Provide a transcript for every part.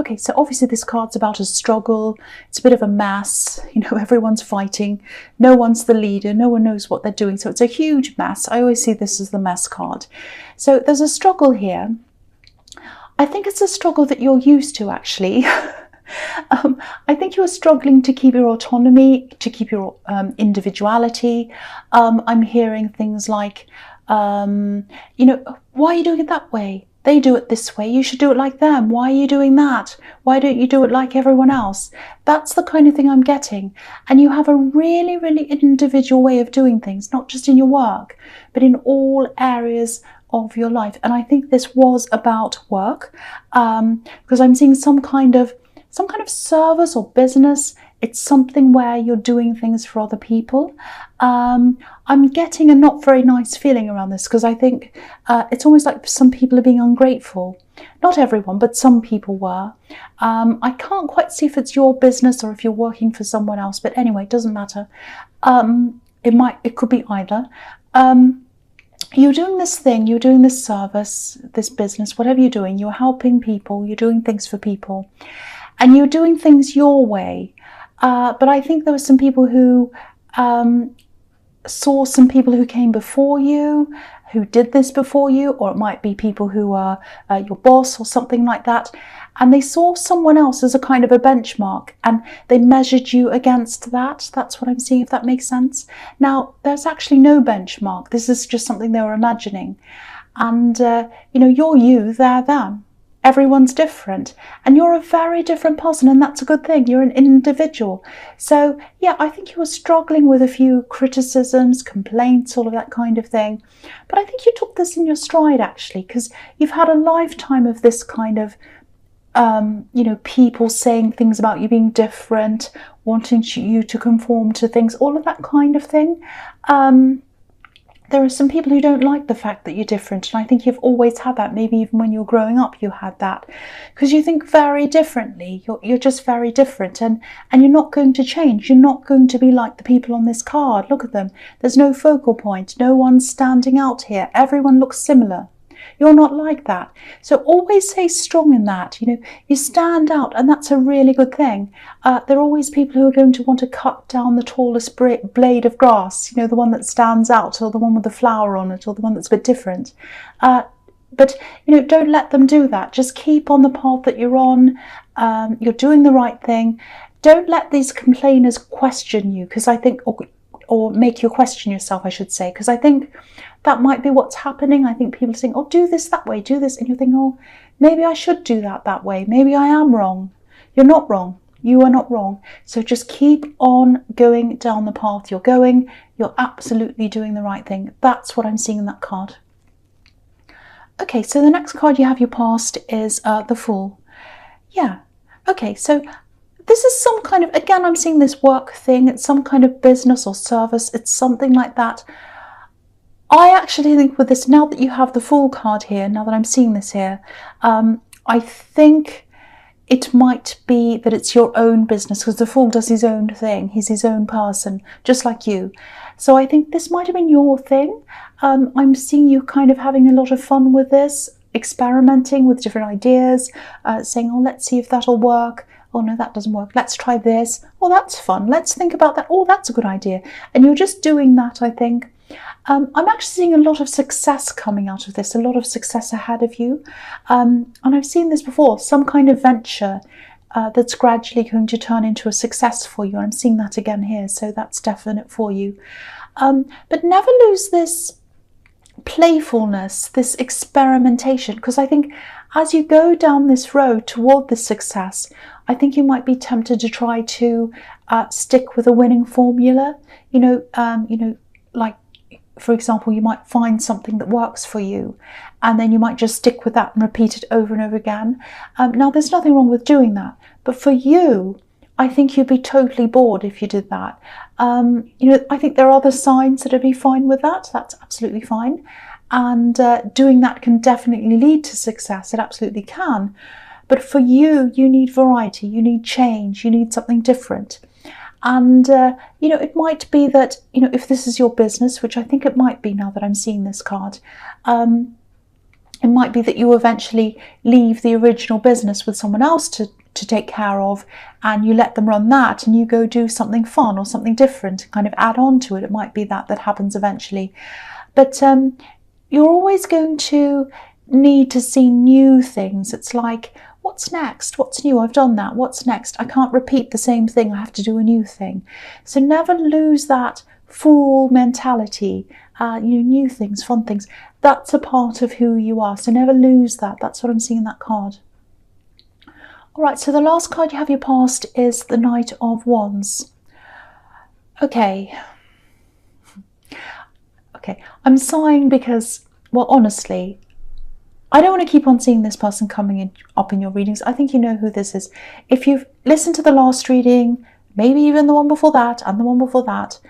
Okay, so obviously this card's about a struggle. It's a bit of a mess. You know, everyone's fighting. No one's the leader. No one knows what they're doing. So it's a huge mess. I always see this as the mess card. So there's a struggle here. I think it's a struggle that you're used to, actually. I think you're struggling to keep your autonomy, to keep your individuality. I'm hearing things like, you know, why are you doing it that way? They do it this way. You should do it like them. Why are you doing that? Why don't you do it like everyone else? That's the kind of thing I'm getting. And you have a really, really individual way of doing things, not just in your work, but in all areas of your life. And I think this was about work, because I'm seeing some kind of service or business. It's something where you're doing things for other people. I'm getting a not very nice feeling around this, because I think it's almost like some people are being ungrateful. Not everyone, but some people were. I can't quite see if it's your business or if you're working for someone else, but anyway, it doesn't matter. It could be either. You're doing this thing, you're doing this service, this business, whatever you're doing, you're helping people, you're doing things for people, and you're doing things your way. But I think there were some people who saw some people who came before you, who did this before you, or it might be people who are your boss or something like that, and they saw someone else as a kind of a benchmark, and they measured you against that. That's what I'm seeing, if that makes sense. Now, there's actually no benchmark. This is just something they were imagining. And, you know, you're you, they're them. Everyone's different, and you're a very different person, and that's a good thing. You're an individual. So yeah, I think you were struggling with a few criticisms, complaints, all of that kind of thing, but I think you took this in your stride, actually, because you've had a lifetime of this kind of you know, people saying things about you being different, wanting you to conform to things, all of that kind of thing. There are some people who don't like the fact that you're different, and I think you've always had that. Maybe even when you were growing up you had that, because you think very differently. You're just very different, and you're not going to change. You're not going to be like the people on this card. Look at them. There's no focal point. No one's standing out here. Everyone looks similar. You're not like that. So always stay strong in that. You know, you stand out, and that's a really good thing. There are always people who are going to want to cut down the tallest blade of grass, you know, the one that stands out, or the one with the flower on it, or the one that's a bit different. But, you know, don't let them do that. Just keep on the path that you're on. You're doing the right thing. Don't let these complainers question you, because I think, or make you question yourself, I should say, because I think that might be what's happening. I think people are saying, oh, do this that way, do this, and you're thinking, oh, maybe I should do that way. Maybe I am wrong. You're not wrong. You are not wrong. So just keep on going down the path you're going. You're absolutely doing the right thing. That's what I'm seeing in that card. Okay, so the next card you have your past is the Fool. Yeah. Okay, so this is some kind of, again, I'm seeing this work thing. It's some kind of business or service. It's something like that. I actually think with this, now that you have the Fool card here, now that I'm seeing this here, I think it might be that it's your own business, because the Fool does his own thing. He's his own person, just like you. So I think this might have been your thing. I'm seeing you kind of having a lot of fun with this, experimenting with different ideas, saying, oh, let's see if that'll work. Oh, no, that doesn't work. Let's try this. Oh, that's fun. Let's think about that. Oh, that's a good idea. And you're just doing that, I think. I'm actually seeing a lot of success coming out of this, a lot of success ahead of you. And I've seen this before, some kind of venture that's gradually going to turn into a success for you. And I'm seeing that again here, so that's definite for you. But never lose this playfulness, this experimentation, because I think as you go down this road toward this success, I think you might be tempted to try to stick with a winning formula. You know, like, for example, you might find something that works for you, and then you might just stick with that and repeat it over and over again. Now, there's nothing wrong with doing that, but for you, I think you'd be totally bored if you did that. You know, I think there are other signs that would be fine with that. That's absolutely fine. And doing that can definitely lead to success. It absolutely can. But for you, you need variety, you need change, you need something different. And, you know, it might be that, you know, if this is your business, which I think it might be now that I'm seeing this card, it might be that you eventually leave the original business with someone else to to take care of, and you let them run that and you go do something fun or something different and kind of add on to it. It might be that happens eventually. But you're always going to need to see new things. It's like, what's next? What's new? I've done that. What's next? I can't repeat the same thing. I have to do a new thing. So never lose that fool mentality. New things, fun things. That's a part of who you are. So never lose that. That's what I'm seeing in that card. All right, so the last card you have your past is the Knight of Wands. Okay, I'm sighing because, well, honestly, I don't want to keep on seeing this person coming up in your readings. I think you know who this is. If you've listened to the last reading, maybe even the one before that and the one before that,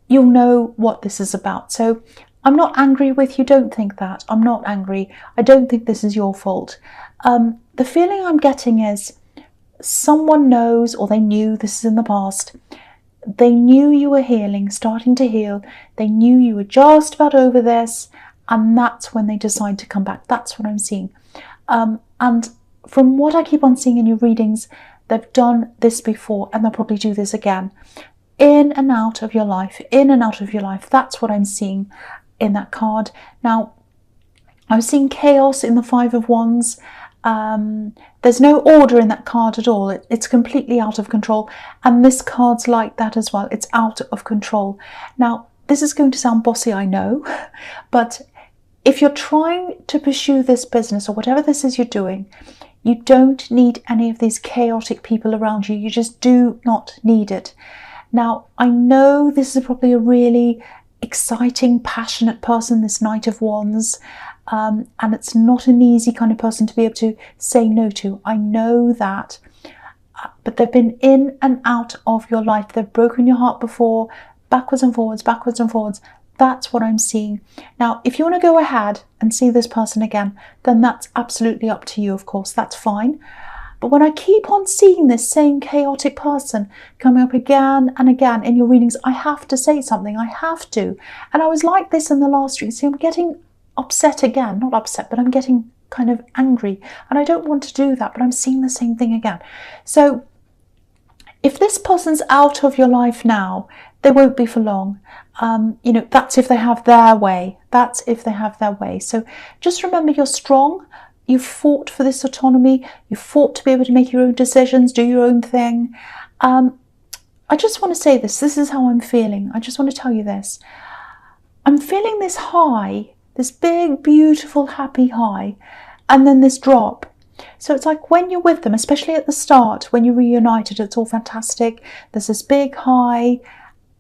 you'll know what this is about. So I'm not angry with you. Don't think that. I'm not angry. I don't think this is your fault. The feeling I'm getting is someone knows, or they knew, this is in the past. They knew you were healing, starting to heal. They knew you were just about over this, and that's when they decide to come back. That's what I'm seeing. And from what I keep on seeing in your readings, they've done this before, and they'll probably do this again. In and out of your life, in and out of your life. That's what I'm seeing in that card. Now, I'm seeing chaos in the Five of Wands. There's no order in that card at all. It's completely out of control. And this card's like that as well. It's out of control. Now, this is going to sound bossy, I know, but if you're trying to pursue this business or whatever this is you're doing, you don't need any of these chaotic people around you. You just do not need it. Now, I know this is probably a really exciting, passionate person, this Knight of Wands, and it's not an easy kind of person to be able to say no to. I know that, but they've been in and out of your life. They've broken your heart before, backwards and forwards, backwards and forwards. That's what I'm seeing. Now, if you want to go ahead and see this person again, then that's absolutely up to you, of course. That's fine. But when I keep on seeing this same chaotic person coming up again and again in your readings, I have to say something. I have to. And I was like this in the last reading. See, I'm getting upset again. Not upset, but I'm getting kind of angry. And I don't want to do that, but I'm seeing the same thing again. So if this person's out of your life now, they won't be for long. That's if they have their way. That's if they have their way. So just remember, you're strong. You've fought for this autonomy. You've fought to be able to make your own decisions, do your own thing. I just want to say this. This is how I'm feeling. I just want to tell you this. I'm feeling this high, this big, beautiful, happy high, and then this drop. So it's like when you're with them, especially at the start, when you're reunited, it's all fantastic. There's this big high,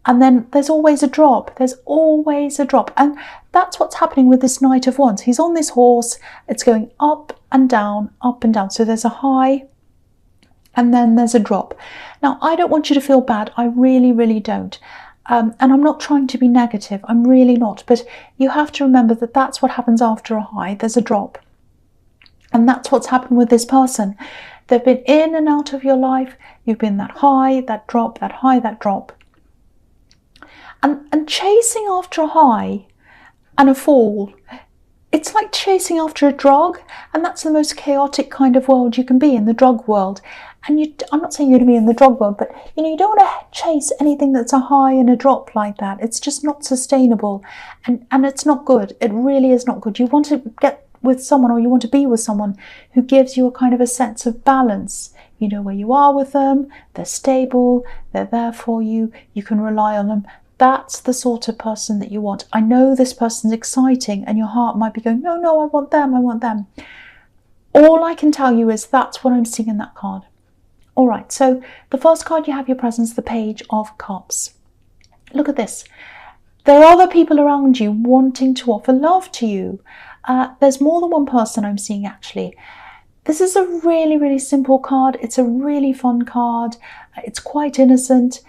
and then there's always a drop. There's always a drop. And that's what's happening with this Knight of Wands. He's on this horse. It's going up and down, up and down. So there's a high and then there's a drop. Now, I don't want you to feel bad. I really, really don't. And I'm not trying to be negative. I'm really not. But you have to remember that that's what happens after a high. There's a drop. And that's what's happened with this person. They've been in and out of your life. You've been that high, that drop, that high, that drop. And chasing after a high and a fall, it's like chasing after a drug, and that's the most chaotic kind of world you can be in, the drug world. And I'm not saying you're going to be in the drug world, but you don't want to chase anything that's a high and a drop like that. It's just not sustainable, and it's not good. It really is not good. You want to get with someone, or you want to be with someone who gives you a kind of a sense of balance. You know where you are with them, they're stable, they're there for you, you can rely on them. That's the sort of person that you want. I know this person's exciting and your heart might be going, no, I want them, I want them. All I can tell you is that's what I'm seeing in that card. All right, so the first card you have your presence, the Page of Cups. Look at this. There are other people around you wanting to offer love to you. There's more than one person I'm seeing, actually. This is a really, really simple card. It's a really fun card. It's quite innocent.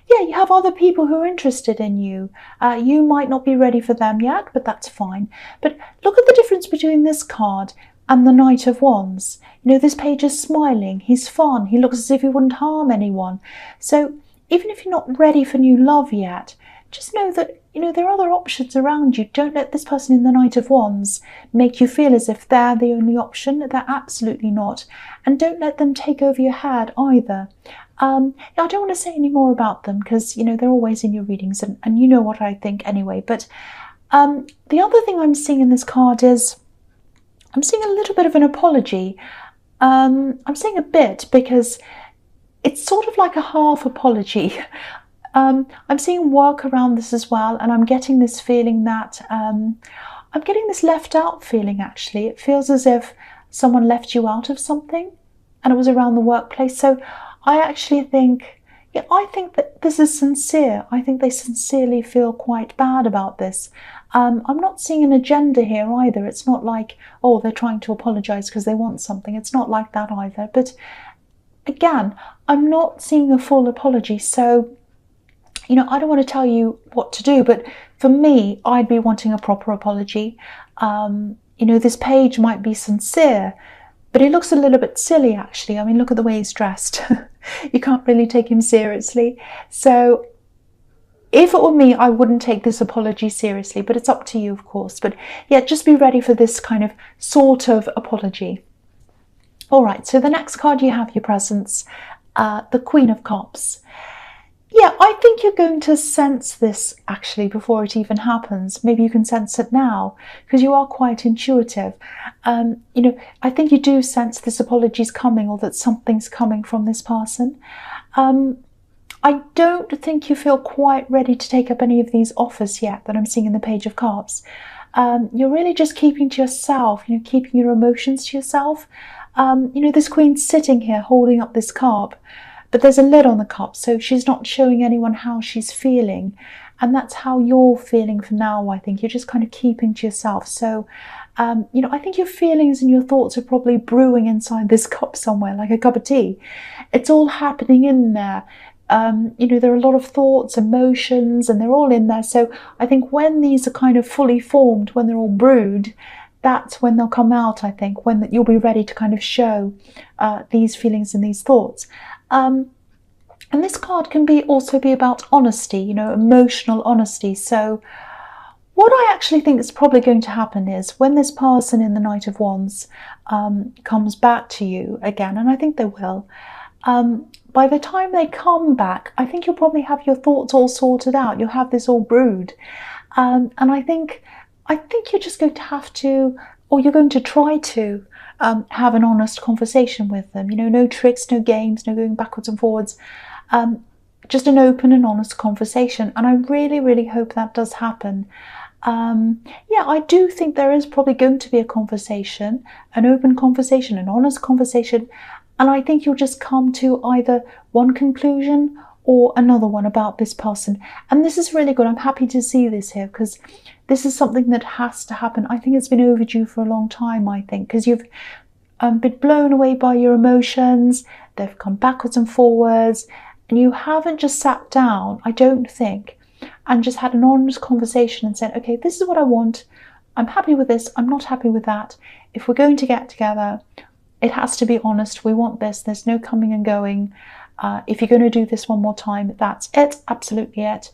Yeah, you have other people who are interested in you. You might not be ready for them yet, but that's fine. But look at the difference between this card and the Knight of Wands. This page is smiling. He's fun. He looks as if he wouldn't harm anyone. So even if you're not ready for new love yet, just know that, there are other options around you. Don't let this person in the Knight of Wands make you feel as if they're the only option. They're absolutely not. And don't let them take over your head either. I don't want to say any more about them because, they're always in your readings and you know what I think anyway. But the other thing I'm seeing in this card is I'm seeing a little bit of an apology. I'm saying a bit because it's sort of like a half apology. I'm seeing work around this as well, and I'm getting this feeling that I'm getting this left out feeling actually. It feels as if someone left you out of something and it was around the workplace. So I actually think, I think that this is sincere. I think they sincerely feel quite bad about this. I'm not seeing an agenda here either. It's not like, oh, they're trying to apologize because they want something. It's not like that either. But again, I'm not seeing a full apology. So, I don't want to tell you what to do, but for me, I'd be wanting a proper apology. This page might be sincere, but he looks a little bit silly, actually. I mean, look at the way he's dressed. You can't really take him seriously. So if it were me, I wouldn't take this apology seriously, but it's up to you, of course. But yeah, just be ready for this kind of sort of apology. All right, so the next card you have, your presence, the Queen of Cups. Yeah, I think you're going to sense this actually before it even happens. Maybe you can sense it now because you are quite intuitive. I think you do sense this apology's coming or that something's coming from this person. I don't think you feel quite ready to take up any of these offers yet that I'm seeing in the Page of Cups. You're really just keeping to yourself, keeping your emotions to yourself. This Queen's sitting here holding up this cup. But there's a lid on the cup, so she's not showing anyone how she's feeling. And that's how you're feeling for now, I think. You're just kind of keeping to yourself. So, I think your feelings and your thoughts are probably brewing inside this cup somewhere, like a cup of tea. It's all happening in there. There are a lot of thoughts, emotions, and they're all in there. So I think when these are kind of fully formed, when they're all brewed, that's when they'll come out, I think, when you'll be ready to kind of show these feelings and these thoughts. And this card can also be about honesty, emotional honesty. So what I actually think is probably going to happen is when this person in the Knight of Wands comes back to you again, and I think they will, by the time they come back, I think you'll probably have your thoughts all sorted out. You'll have this all brewed. And I think you're just going to have to, or you're going to try to, have an honest conversation with them. No tricks, no games, no going backwards and forwards. Just an open and honest conversation. And I really, really hope that does happen. I do think there is probably going to be a conversation, an open conversation, an honest conversation. And I think you'll just come to either one conclusion or another one about this person. And this is really good. I'm happy to see this here because this is something that has to happen. I think it's been overdue for a long time, I think, because you've been blown away by your emotions. They've come backwards and forwards. And you haven't just sat down, I don't think, and just had an honest conversation and said, okay, this is what I want. I'm happy with this. I'm not happy with that. If we're going to get together, it has to be honest. We want this. There's no coming and going. If you're going to do this one more time, that's it. Absolutely it.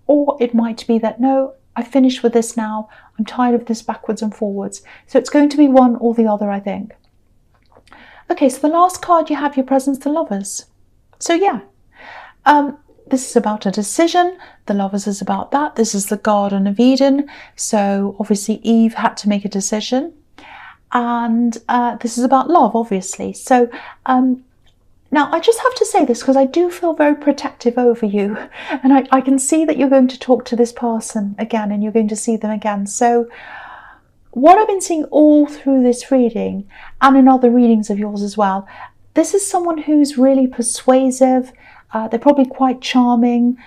Or it might be that, no, I've finished with this now. I'm tired of this backwards and forwards. So it's going to be one or the other, I think. Okay, so the last card you have, your presence, the Lovers. So yeah, this is about a decision. The Lovers is about that. This is the Garden of Eden. So obviously Eve had to make a decision. And this is about love, obviously. So now I just have to say this because I do feel very protective over you. And I can see that you're going to talk to this person again and you're going to see them again. So what I've been seeing all through this reading and in other readings of yours as well, this is someone who's really persuasive. They're probably quite charming,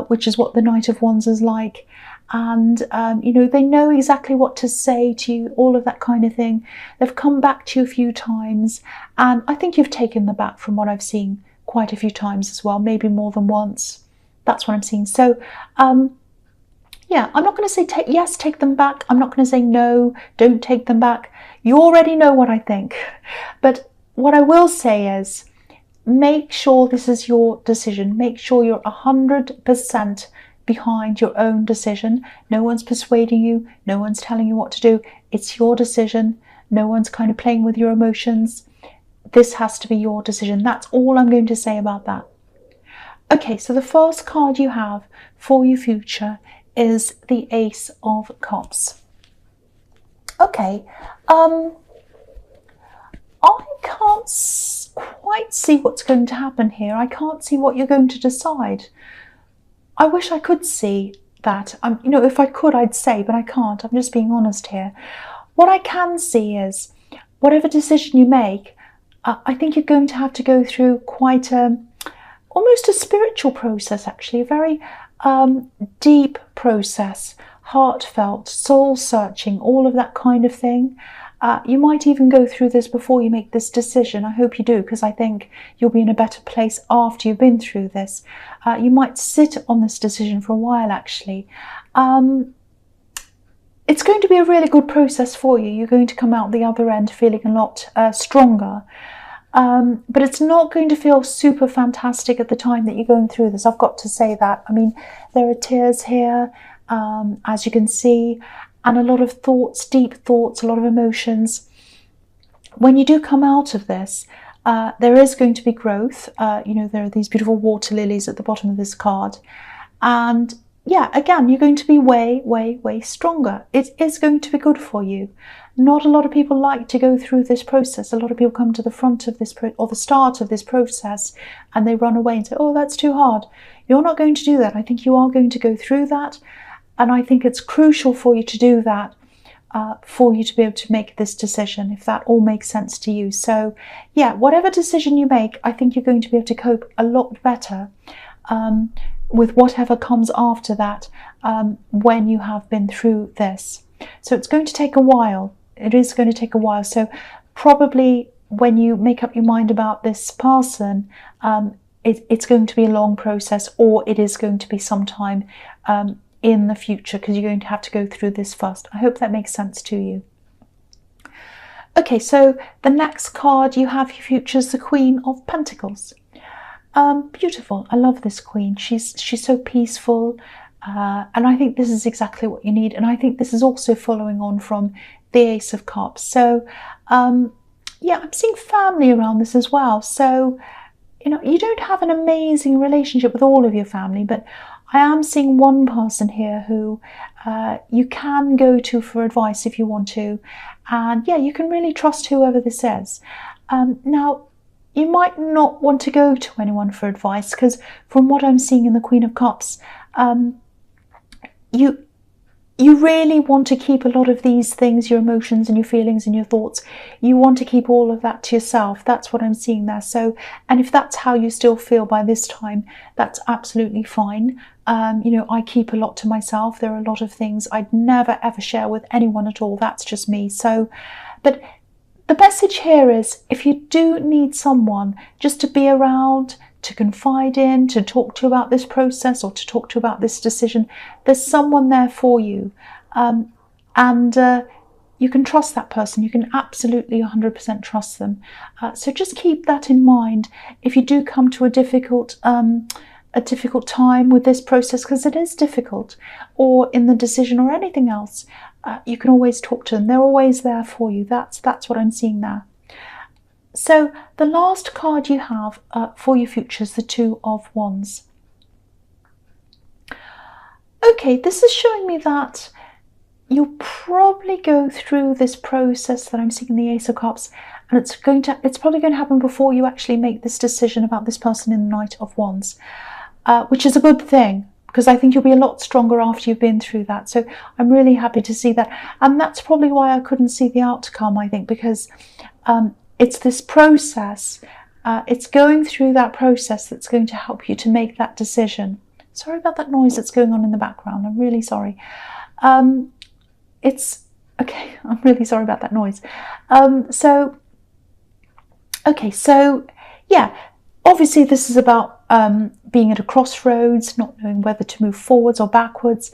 which is what the Knight of Wands is like. And, they know exactly what to say to you, all of that kind of thing. They've come back to you a few times. And I think you've taken them back from what I've seen quite a few times as well, maybe more than once. That's what I'm seeing. So, yeah, I'm not going to say yes, take them back. I'm not going to say no, don't take them back. You already know what I think. But what I will say is, make sure this is your decision. Make sure you're 100% behind your own decision. No one's persuading you. No one's telling you what to do. It's your decision. No one's kind of playing with your emotions. This has to be your decision. That's all I'm going to say about that. Okay, so the first card you have for your future is the Ace of Cups. Okay, I can't quite see what's going to happen here. I can't see what you're going to decide. I wish I could see that. You know, if I could, I'd say, but I can't. I'm just being honest here. What I can see is whatever decision you make, I think you're going to have to go through quite almost a spiritual process, actually, a very deep process, heartfelt, soul-searching, all of that kind of thing. You might even go through this before you make this decision. I hope you do, because I think you'll be in a better place after you've been through this. You might sit on this decision for a while, actually. It's going to be a really good process for you. You're going to come out the other end feeling a lot stronger. But it's not going to feel super fantastic at the time that you're going through this. I've got to say that. I mean, there are tears here, as you can see, and a lot of thoughts, deep thoughts, a lot of emotions. When you do come out of this, there is going to be growth. You know, there are these beautiful water lilies at the bottom of this card. And yeah, again, you're going to be way, way, way stronger. It is going to be good for you. Not a lot of people like to go through this process. A lot of people come to the front of this or the start of this process and they run away and say, oh, that's too hard. You're not going to do that. I think you are going to go through that. And I think it's crucial for you to do that, for you to be able to make this decision, if that all makes sense to you. So yeah, whatever decision you make, I think you're going to be able to cope a lot better with whatever comes after that when you have been through this. So it's going to take a while. It is going to take a while. So probably when you make up your mind about this person, it's going to be a long process, or it is going to be sometime in the future, because you're going to have to go through this first. I hope that makes sense to you. Okay, so the next card you have your future is the Queen of Pentacles. Beautiful. I love this queen. She's so peaceful, and I think this is exactly what you need. And I think this is also following on from the Ace of Cups. So yeah, I'm seeing family around this as well. So you know, you don't have an amazing relationship with all of your family, but I am seeing one person here who you can go to for advice if you want to. And yeah, you can really trust whoever this is. Now, you might not want to go to anyone for advice, because from what I'm seeing in the Queen of Cups, you really want to keep a lot of these things, your emotions and your feelings and your thoughts, you want to keep all of that to yourself. That's what I'm seeing there. So, and if that's how you still feel by this time, that's absolutely fine. You know, I keep a lot to myself. There are a lot of things I'd never ever share with anyone at all. That's just me. So, but the message here is, if you do need someone just to be around, to confide in, to talk to about this process, or to talk to about this decision, there's someone there for you. And you can trust that person. You can absolutely 100% trust them. So just keep that in mind if you do come to a difficult time with this process, because it is difficult, or in the decision or anything else. You can always talk to them. They're always there for you. That's what I'm seeing there. So the last card you have for your future is the Two of Wands. Okay, this is showing me that you'll probably go through this process that I'm seeing in the Ace of Cups, and it's probably going to happen before you actually make this decision about this person in the Knight of Wands, which is a good thing, because I think you'll be a lot stronger after you've been through that. So I'm really happy to see that. And that's probably why I couldn't see the outcome, I think, because it's this process. It's going through that process that's going to help you to make that decision. Sorry about that noise that's going on in the background. I'm really sorry. It's okay. I'm really sorry about that noise. Okay, so yeah, obviously this is about being at a crossroads, not knowing whether to move forwards or backwards.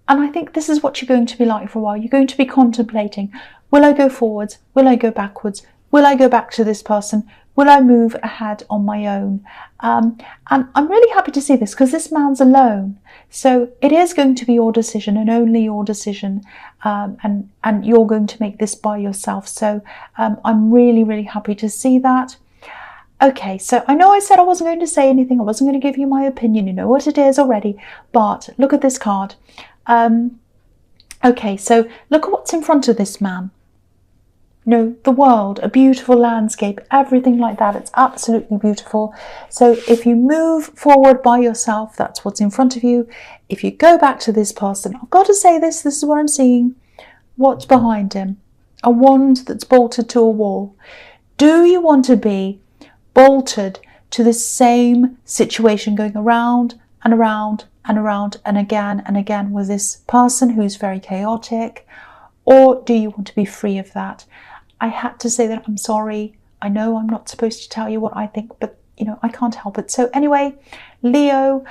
And I think this is what you're going to be like for a while. You're going to be contemplating, will I go forwards? Will I go backwards? Will I go back to this person? Will I move ahead on my own? And I'm really happy to see this because this man's alone. So it is going to be your decision and only your decision. And you're going to make this by yourself. So I'm really, really happy to see that. Okay, so I know I said I wasn't going to say anything. I wasn't going to give you my opinion. You know what it is already. But look at this card. Okay, so look at what's in front of this man. The world, a beautiful landscape, everything like that. It's absolutely beautiful. So if you move forward by yourself, that's what's in front of you. If you go back to this person, I've got to say this is what I'm seeing. What's behind him? A wand that's bolted to a wall. Do you want to be bolted to the same situation, going around and around and around and again with this person who's very chaotic? Or do you want to be free of that? I had to say that. I'm sorry. I know I'm not supposed to tell you what I think, but I can't help it. So anyway, Leo,